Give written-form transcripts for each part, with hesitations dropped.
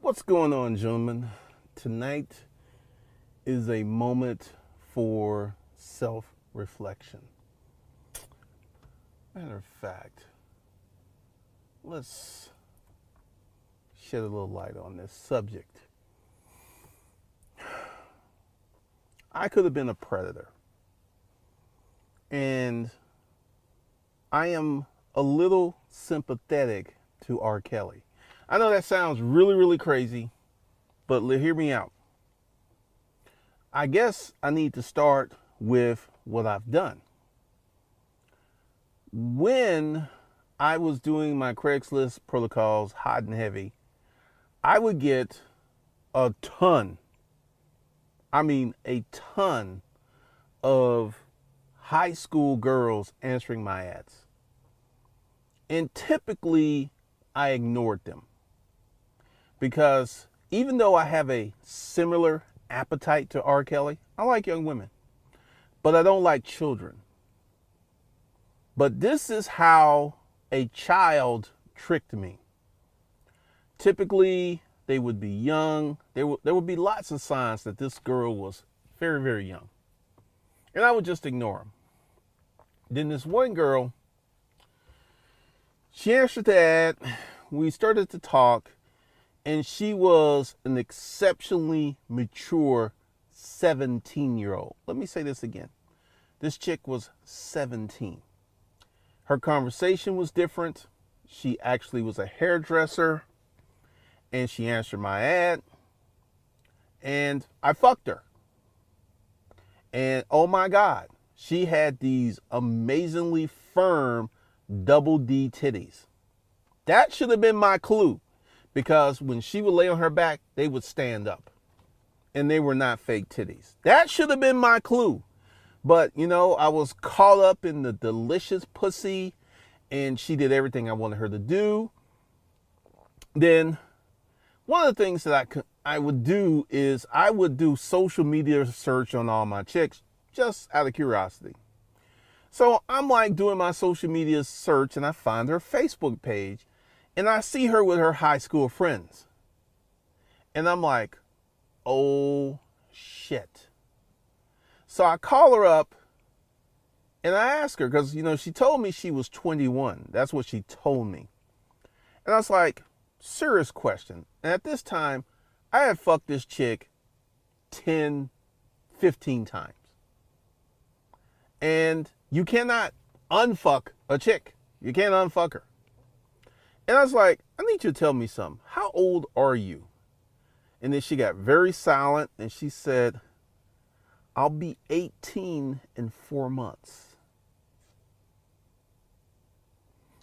What's going on, gentlemen? Tonight is a moment for self-reflection. Matter of fact, let's shed a little light on this subject. I could have been a predator, and I am a little sympathetic to R. Kelly. I know that sounds really, really crazy, but hear me out. I guess I need to start with what I've done. When I was doing my Craigslist protocols hot and heavy, I would get a ton of high school girls answering my ads. And typically, I ignored them. Because even though I have a similar appetite to R. Kelly, I like young women, but I don't like children. But this is how a child tricked me. Typically, they would be young. There would be lots of signs that this girl was very, very young. And I would just ignore them. Then this one girl, she answered the ad. We started to talk. And she was an exceptionally mature 17-year-old. Let me say this again. This chick was 17. Her conversation was different. She actually was a hairdresser. And she answered my ad. And I fucked her. And oh my God, she had these amazingly firm double D titties. That should have been my clue. Because when she would lay on her back, they would stand up. And they were not fake titties. That should have been my clue. But, I was caught up in the delicious pussy. And she did everything I wanted her to do. Then, one of the things that I would do is I would do social media search on all my chicks. Just out of curiosity. So, I'm like doing my social media search. And I find her Facebook page. And I see her with her high school friends. And I'm like, oh, shit. So I call her up and I ask her, because, she told me she was 21. That's what she told me. And I was like, serious question. And at this time, I had fucked this chick 10, 15 times. And you cannot unfuck a chick. You can't unfuck her. And I was like, I need you to tell me something. How old are you? And then she got very silent and she said, I'll be 18 in 4 months.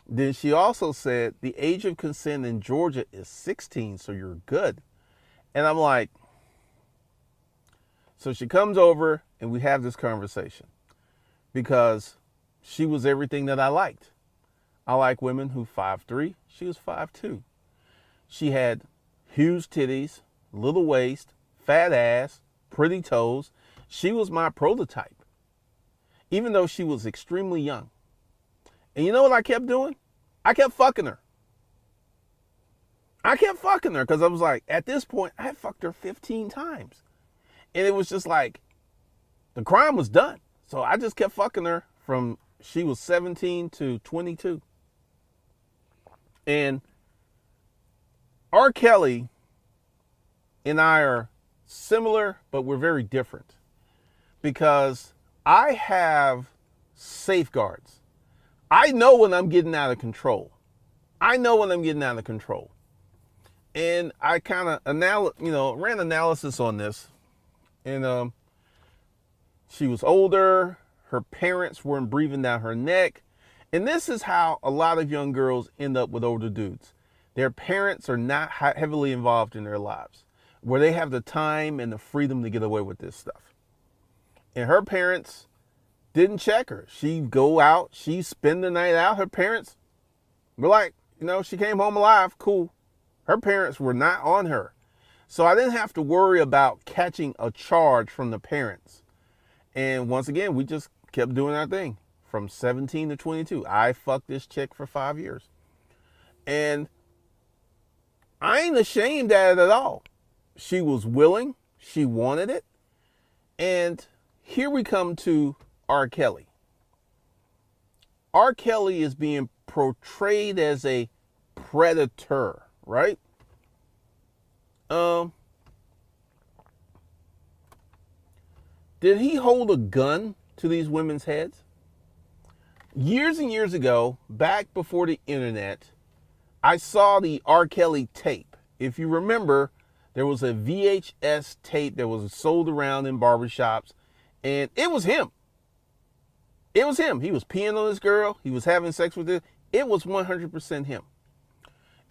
Then she also said, the age of consent in Georgia is 16, so you're good. And I'm like, so she comes over and we have this conversation because she was everything that I liked. I like women who 5'3". She was 5'2". She had huge titties, little waist, fat ass, pretty toes. She was my prototype, even though she was extremely young. And you know what I kept doing? I kept fucking her. I kept fucking her because I was like, at this point, I had fucked her 15 times. And it was just like, the crime was done. So I just kept fucking her from she was 17 to 22. And R. Kelly and I are similar, but we're very different. Because I have safeguards. I know when I'm getting out of control. And I kind of ran analysis on this. And she was older. Her parents weren't breathing down her neck. And this is how a lot of young girls end up with older dudes. Their parents are not heavily involved in their lives, where they have the time and the freedom to get away with this stuff. And her parents didn't check her. She'd go out, she'd spend the night out. Her parents were like, she came home alive, cool. Her parents were not on her. So I didn't have to worry about catching a charge from the parents. And once again, we just kept doing our thing. From 17 to 22. I fucked this chick for 5 years. And I ain't ashamed at it at all. She was willing. She wanted it. And here we come to R. Kelly. R. Kelly is being portrayed as a predator, right? Did he hold a gun to these women's heads? Years and years ago, back before the internet, I saw the R. Kelly tape. If you remember, there was a VHS tape that was sold around in barbershops, and it was him. It was him. He was peeing on this girl. He was having sex with her. It was 100% him.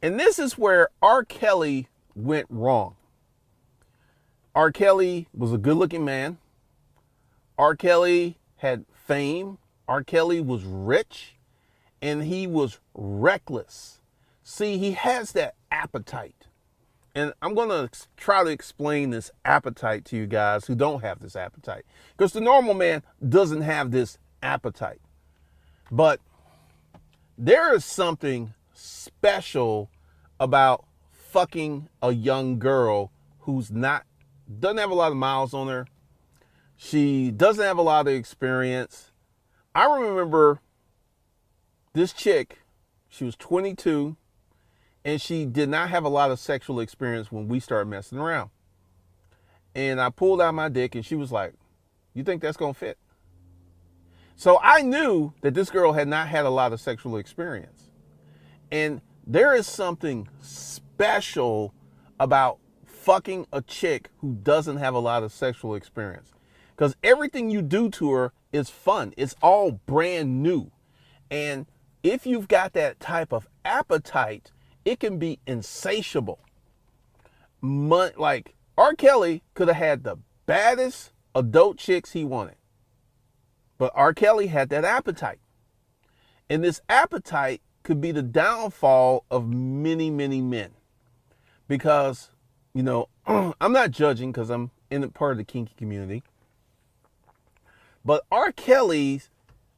And this is where R. Kelly went wrong. R. Kelly was a good-looking man. R. Kelly had fame. R. Kelly was rich, and he was reckless. See, he has that appetite. And I'm going to try to explain this appetite to you guys who don't have this appetite. Because the normal man doesn't have this appetite. But there is something special about fucking a young girl who's doesn't have a lot of miles on her. She doesn't have a lot of experience. I remember this chick, she was 22, and she did not have a lot of sexual experience when we started messing around. And I pulled out my dick, and she was like, "You think that's going to fit?" So I knew that this girl had not had a lot of sexual experience. And there is something special about fucking a chick who doesn't have a lot of sexual experience. Because everything you do to her is fun. It's all brand new. And if you've got that type of appetite, it can be insatiable. Like R. Kelly could have had the baddest adult chicks he wanted. But R. Kelly had that appetite. And this appetite could be the downfall of many, many men. Because, I'm not judging because I'm in a part of the kinky community. But R. Kelly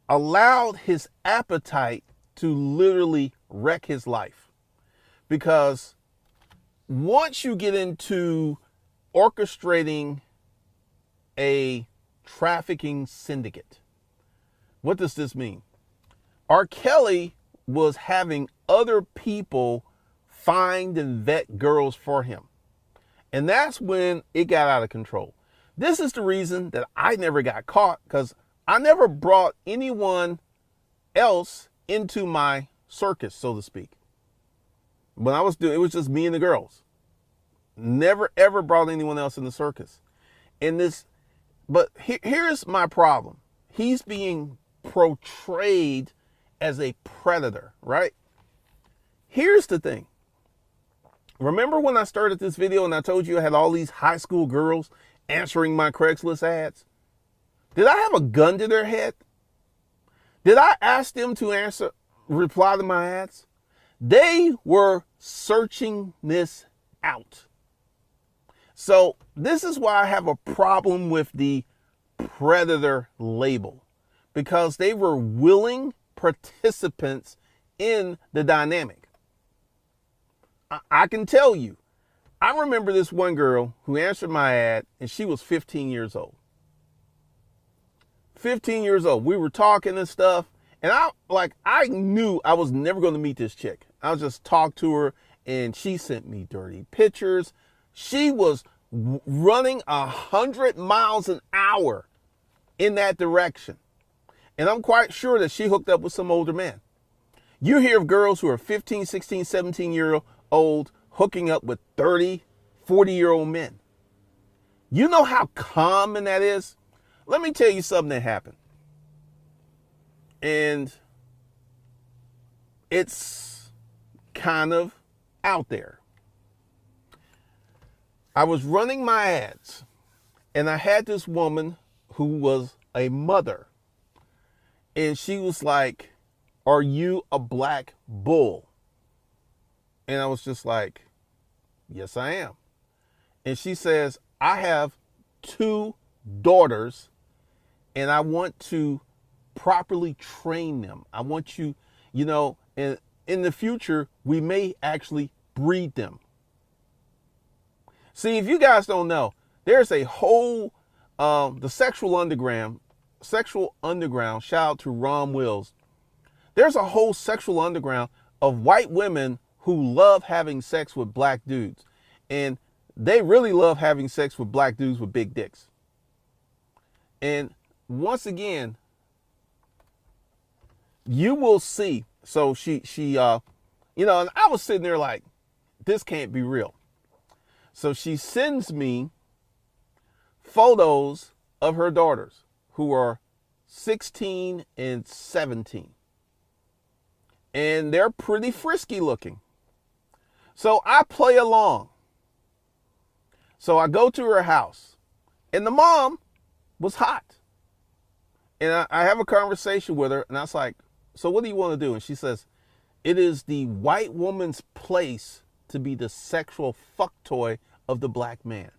allowed his appetite to literally wreck his life. Because once you get into orchestrating a trafficking syndicate, what does this mean? R. Kelly was having other people find and vet girls for him. And that's when it got out of control. This is the reason that I never got caught, because I never brought anyone else into my circus, so to speak. When I was doing it, was just me and the girls. Never ever brought anyone else in the circus. But here's my problem. He's being portrayed as a predator, right? Here's the thing. Remember when I started this video and I told you I had all these high school girls answering my Craigslist ads? Did I have a gun to their head? Did I ask them to reply to my ads? They were searching this out. So this is why I have a problem with the predator label, because they were willing participants in the dynamic. I can tell you, I remember this one girl who answered my ad, and she was 15 years old. 15 years old. We were talking and stuff, and I knew I was never going to meet this chick. I just talked to her, and she sent me dirty pictures. She was running 100 miles an hour in that direction. And I'm quite sure that she hooked up with some older man. You hear of girls who are 15, 16, 17-year-old hooking up with 30, 40-year-old men. You know how common that is? Let me tell you something that happened. And it's kind of out there. I was running my ads, and I had this woman who was a mother. And she was like, "Are you a black bull?" And I was just like, "Yes, I am." And she says, "I have 2 daughters, and I want to properly train them. I want you, and in the future, we may actually breed them." See, if you guys don't know, there's a whole the sexual underground. Shout out to Ron Wills. There's a whole sexual underground of white women who love having sex with black dudes, and they really love having sex with black dudes with big dicks. And once again, you will see. So she and I was sitting there like, this can't be real. So she sends me photos of her daughters who are 16 and 17. And they're pretty frisky looking. So I play along. So I go to her house, and the mom was hot. And I have a conversation with her, and I was like, so what do you want to do? And she says, it is the white woman's place to be the sexual fuck toy of the black man.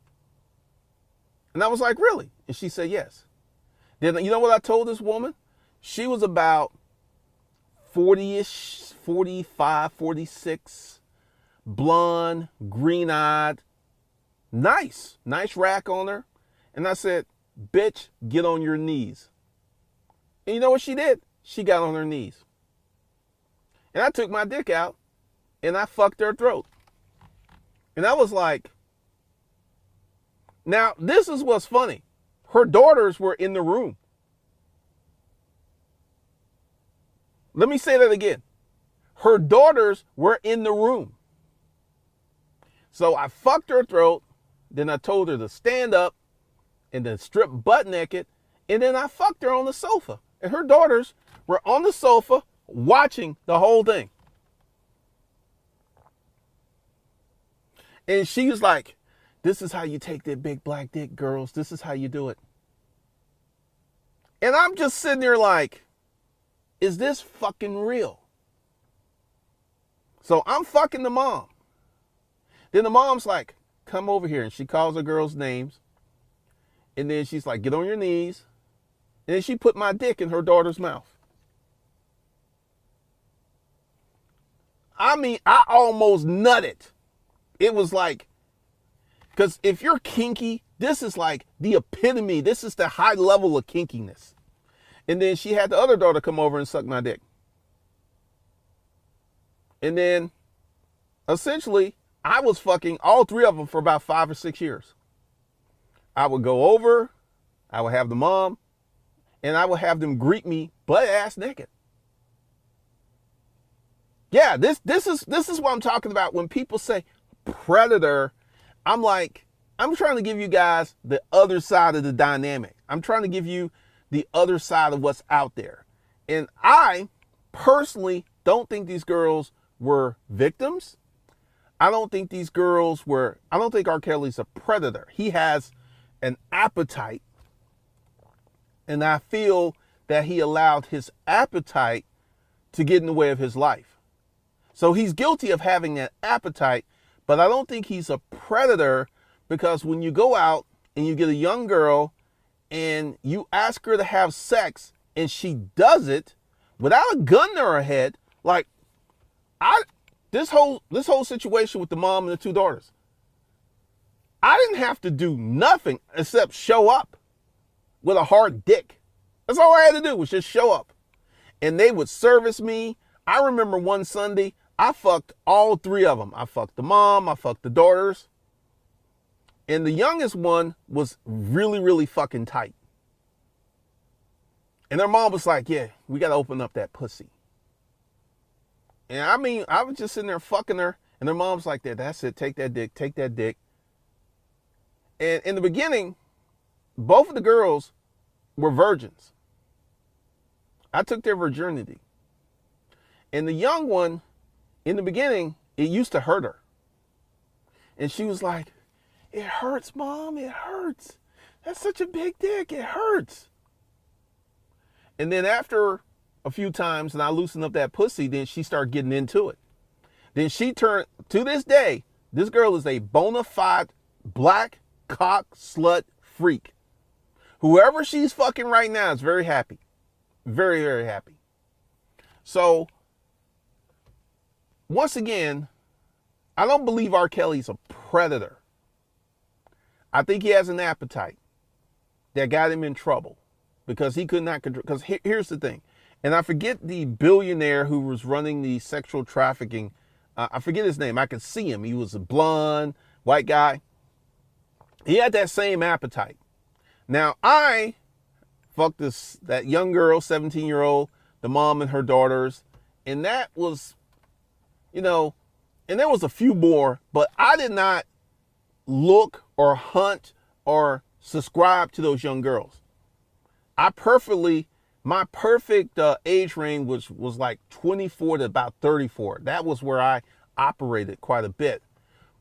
And I was like, really? And she said, yes. Then you know what I told this woman? She was about 40-ish, 45, 46, blonde, green-eyed, nice rack on her. And I said, bitch, get on your knees. And you know what she did? She got on her knees. And I took my dick out and I fucked her throat. And I was like, now this is what's funny. Her daughters were in the room. Let me say that again. Her daughters were in the room. So I fucked her throat. Then I told her to stand up and then strip butt naked. And then I fucked her on the sofa. And her daughters were on the sofa watching the whole thing. And she was like, this is how you take that big black dick, girls. This is how you do it. And I'm just sitting there like, is this fucking real? So I'm fucking the mom. Then the mom's like, come over here. And she calls her girls' names. And then she's like, get on your knees. And then she put my dick in her daughter's mouth. I mean, I almost nutted. It was like, because if you're kinky, this is like the epitome. This is the high level of kinkiness. And then she had the other daughter come over and suck my dick. And then, essentially, I was fucking all three of them for about 5 or 6 years. I would go over, I would have the mom, and I would have them greet me butt ass naked. Yeah, this is what I'm talking about. When people say predator, I'm like, I'm trying to give you guys the other side of the dynamic. I'm trying to give you the other side of what's out there. And I personally don't think these girls were victims. I don't think R. Kelly's a predator. He has an appetite. And I feel that he allowed his appetite to get in the way of his life. So he's guilty of having that appetite, but I don't think he's a predator, because when you go out and you get a young girl and you ask her to have sex and she does it without a gun to her head, like this whole situation with the mom and the two daughters, I didn't have to do nothing except show up with a hard dick. That's all I had to do, was just show up. And they would service me. I remember one Sunday, I fucked all three of them. I fucked the mom, I fucked the daughters. And the youngest one was really, really fucking tight. And their mom was like, yeah, we got to open up that pussy. And I mean, I was just sitting there fucking her. And their mom's like, that's it. Take that dick. Take that dick. And in the beginning, both of the girls were virgins. I took their virginity. And the young one, in the beginning, it used to hurt her. And she was like, it hurts, Mom, it hurts. That's such a big dick, it hurts. And then after a few times and I loosened up that pussy, then she started getting into it. Then she turned, to this day, this girl is a bona fide black cock slut freak. Whoever she's fucking right now is very happy. Very, very happy. So, once again, I don't believe R. Kelly's a predator. I think he has an appetite that got him in trouble because he could not control. Because here's the thing, and I forget the billionaire who was running the sexual trafficking. I forget his name. I could see him. He was a blonde, white guy. He had that same appetite. Now, I fucked that young girl, 17-year-old, the mom and her daughters, and that was, and there was a few more, but I did not look or hunt or subscribe to those young girls. My perfect age range was like 24 to about 34. That was where I operated quite a bit.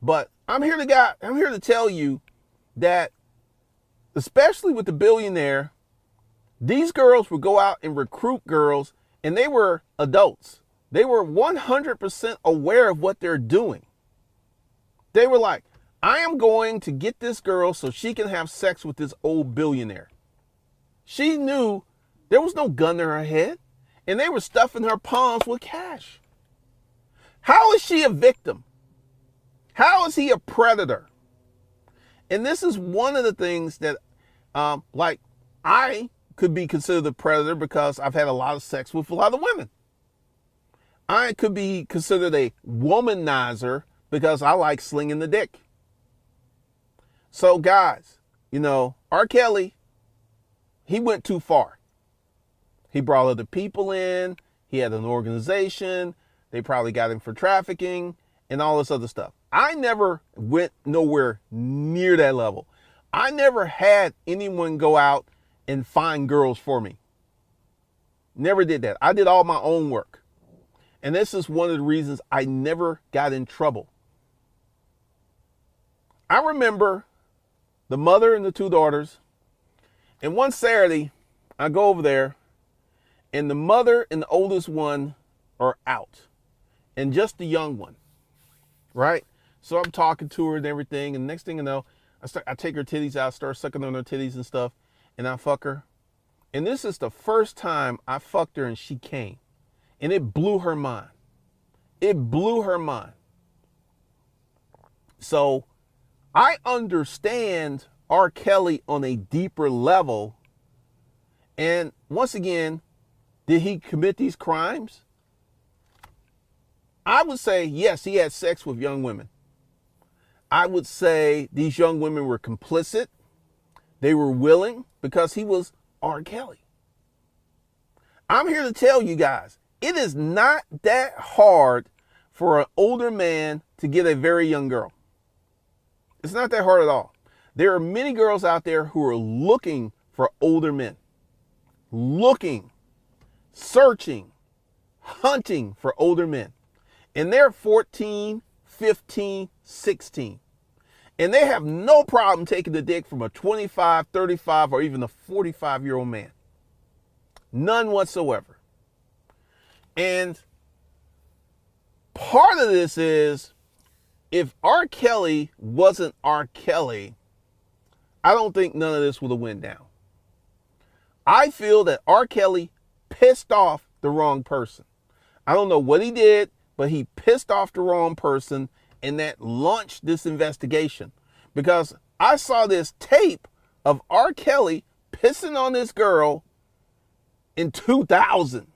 But I'm here to tell you that, especially with the billionaire, these girls would go out and recruit girls, and they were adults. They were 100% aware of what they're doing. They were like, I am going to get this girl so she can have sex with this old billionaire. She knew there was no gun to her head, and they were stuffing her palms with cash. How is she a victim? How is he a predator? And this is one of the things that, I could be considered a predator because I've had a lot of sex with a lot of women. I could be considered a womanizer because I like slinging the dick. So guys, R. Kelly, he went too far. He brought other people in. He had an organization. They probably got him for trafficking and all this other stuff. I never went nowhere near that level. I never had anyone go out and find girls for me. Never did that. I did all my own work. And this is one of the reasons I never got in trouble. I remember the mother and the two daughters. And one Saturday, I go over there, and the mother and the oldest one are out, and just the young one, right? So I'm talking to her and everything, and next thing you know, I take her titties out, start sucking on her titties and stuff, and I fuck her. And this is the first time I fucked her and she came, and it blew her mind. It blew her mind. So I understand R. Kelly on a deeper level. And once again, did he commit these crimes? I would say, yes, he had sex with young women. I would say these young women were complicit. They were willing because he was R. Kelly. I'm here to tell you guys, it is not that hard for an older man to get a very young girl. It's not that hard at all. There are many girls out there who are looking for older men. Looking, searching, hunting for older men. And they're 14, 15, 16. And they have no problem taking the dick from a 25, 35, or even a 45-year-old man. None whatsoever. And part of this is, if R. Kelly wasn't R. Kelly, I don't think none of this would have went down. I feel that R. Kelly pissed off the wrong person. I don't know what he did, but he pissed off the wrong person, and that launched this investigation. Because I saw this tape of R. Kelly pissing on this girl in 2000.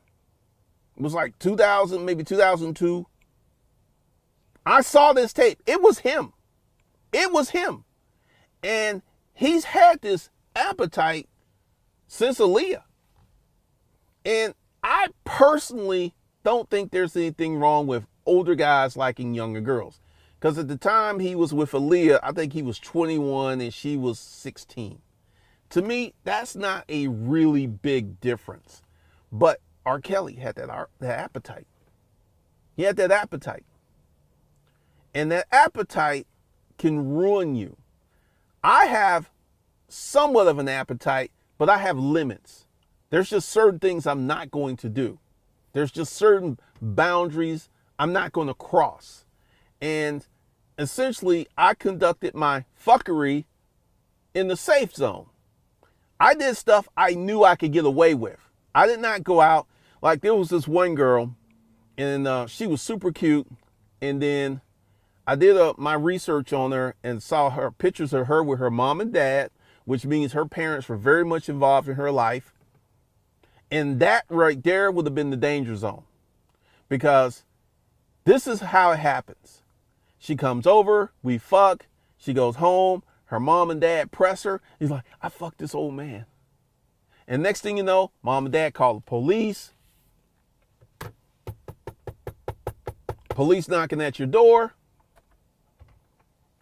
It was like 2000, maybe 2002. I saw this tape. It was him. It was him. And he's had this appetite since Aaliyah. And I personally don't think there's anything wrong with older guys liking younger girls. Because at the time he was with Aaliyah, I think he was 21 and she was 16. To me, that's not a really big difference. But R. Kelly had that appetite. He had that appetite. And that appetite can ruin you. I have somewhat of an appetite, but I have limits. There's just certain things I'm not going to do. There's just certain boundaries I'm not going to cross. And essentially, I conducted my fuckery in the safe zone. I did stuff I knew I could get away with. I did not go out. Like, there was this one girl, and she was super cute. And then I did my research on her and saw her pictures of her with her mom and dad, which means her parents were very much involved in her life. And that right there would have been the danger zone, because this is how it happens. She comes over, we fuck, she goes home, her mom and dad press her. He's like, I fucked this old man. And next thing you know, mom and dad call the police. Police knocking at your door.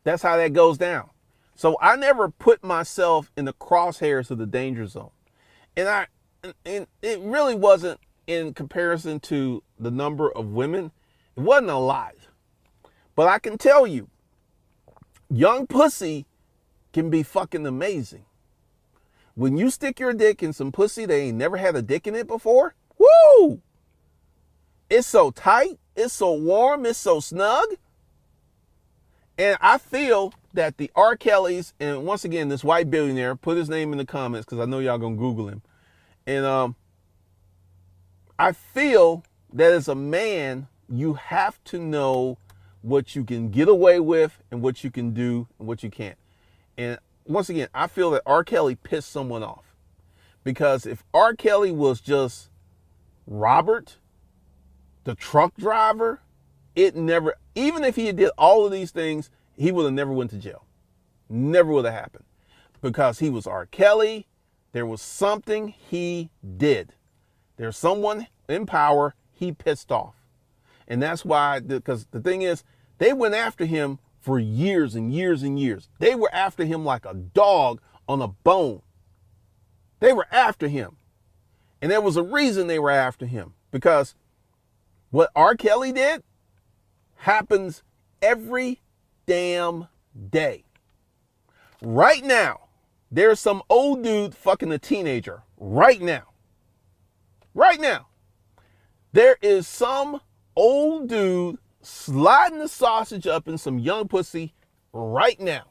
That's how that goes down. So I never put myself in the crosshairs of the danger zone. And it really wasn't in comparison to the number of women. It wasn't a lot. But I can tell you, young pussy can be fucking amazing. When you stick your dick in some pussy that ain't never had a dick in it before, woo! It's so tight, it's so warm, it's so snug. And I feel that the R. Kellys, and once again, this white billionaire, put his name in the comments because I know y'all gonna Google him. And I feel that as a man, you have to know what you can get away with and what you can do and what you can't. And once again, I feel that R. Kelly pissed someone off, because if R. Kelly was just Robert, the truck driver, it never, even if he did all of these things, he would have never went to jail. Never would have happened, because he was R. Kelly. There was something he did. There's someone in power he pissed off. And that's why, because the thing is, they went after him for years and years and years. They were after him like a dog on a bone. They were after him. And there was a reason they were after him, because what R. Kelly did happens every damn day. Right now, there's some old dude fucking a teenager. Right now. Right now. There is some old dude sliding the sausage up in some young pussy right now.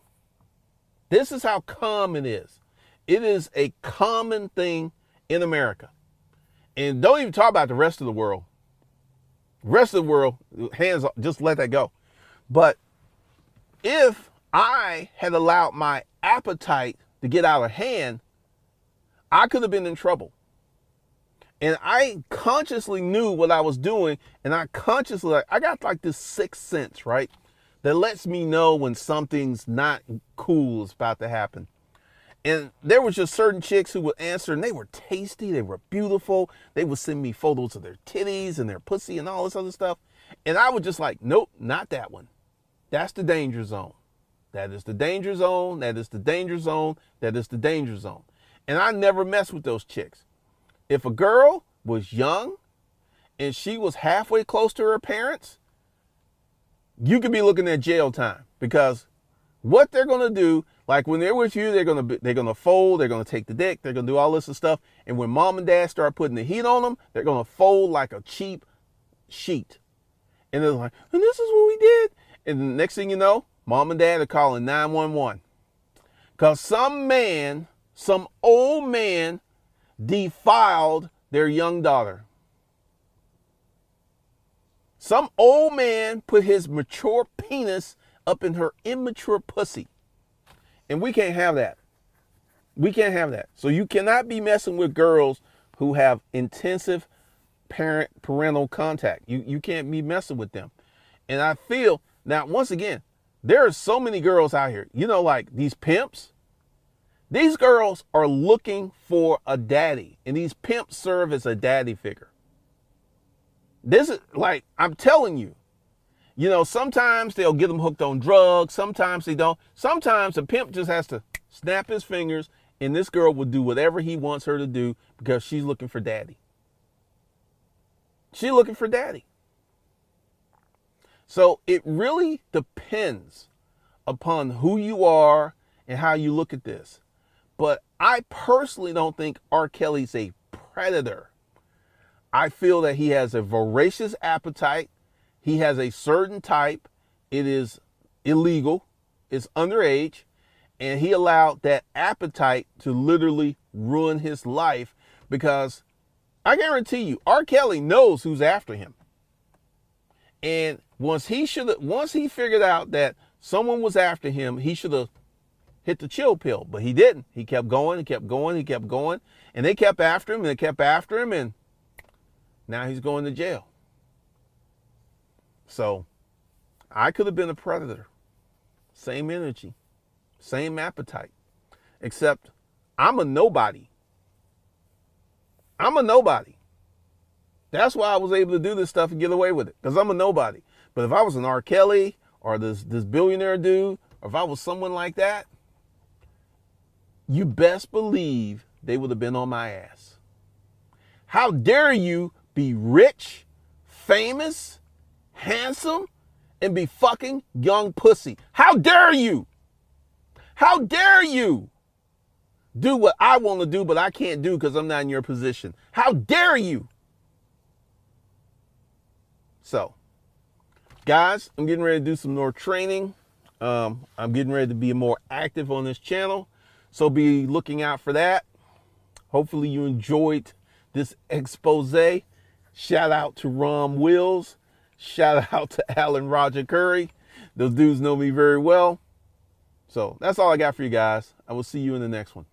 This is how common it is. It is a common thing in America. And don't even talk about the rest of the world. The rest of the world, hands up, just let that go. But if I had allowed my appetite to get out of hand, I could have been in trouble. And I consciously knew what I was doing, and I got like this sixth sense, right? That lets me know when something's not cool is about to happen. And there was just certain chicks who would answer, and they were tasty, they were beautiful. They would send me photos of their titties and their pussy and all this other stuff. And I would just like, nope, not that one. That's the danger zone. That is the danger zone. That is the danger zone. That is the danger zone. And I never messed with those chicks. If a girl was young and she was halfway close to her parents, you could be looking at jail time, because what they're going to do, like when they're with you, they're going to fold, they're going to take the dick, they're going to do all this stuff. And when mom and dad start putting the heat on them, they're going to fold like a cheap sheet. And they're like, and this is what we did. And the next thing you know, mom and dad are calling 911. Because some old man defiled their young daughter. Some old man put his mature penis up in her immature pussy. And we can't have that. We can't have that. So you cannot be messing with girls who have intensive parental contact. You can't be messing with them. And I feel, now once again, there are so many girls out here, like these pimps. These girls are looking for a daddy, and these pimps serve as a daddy figure. This is like, I'm telling you, sometimes they'll get them hooked on drugs. Sometimes they don't. Sometimes a pimp just has to snap his fingers, and this girl will do whatever he wants her to do because she's looking for daddy. She's looking for daddy. So it really depends upon who you are and how you look at this. But I personally don't think R. Kelly's a predator. I feel that he has a voracious appetite. He has a certain type. It is illegal. It's underage. And he allowed that appetite to literally ruin his life, because I guarantee you, R. Kelly knows who's after him. And once he figured out that someone was after him, he should have hit the chill pill, but he didn't. He kept going, he kept going, he kept going, and they kept after him, and they kept after him, and now he's going to jail. So I could have been a predator. Same energy, same appetite, except I'm a nobody. I'm a nobody. That's why I was able to do this stuff and get away with it, because I'm a nobody. But if I was an R. Kelly or this billionaire dude, or if I was someone like that, you best believe they would have been on my ass. How dare you be rich, famous, handsome, and be fucking young pussy? How dare you? How dare you do what I want to do, but I can't do because I'm not in your position? How dare you? So, guys, I'm getting ready to do some more training. I'm getting ready to be more active on this channel. So be looking out for that. Hopefully you enjoyed this expose. Shout out to Rom Wills. Shout out to Alan Roger Curry. Those dudes know me very well. So that's all I got for you guys. I will see you in the next one.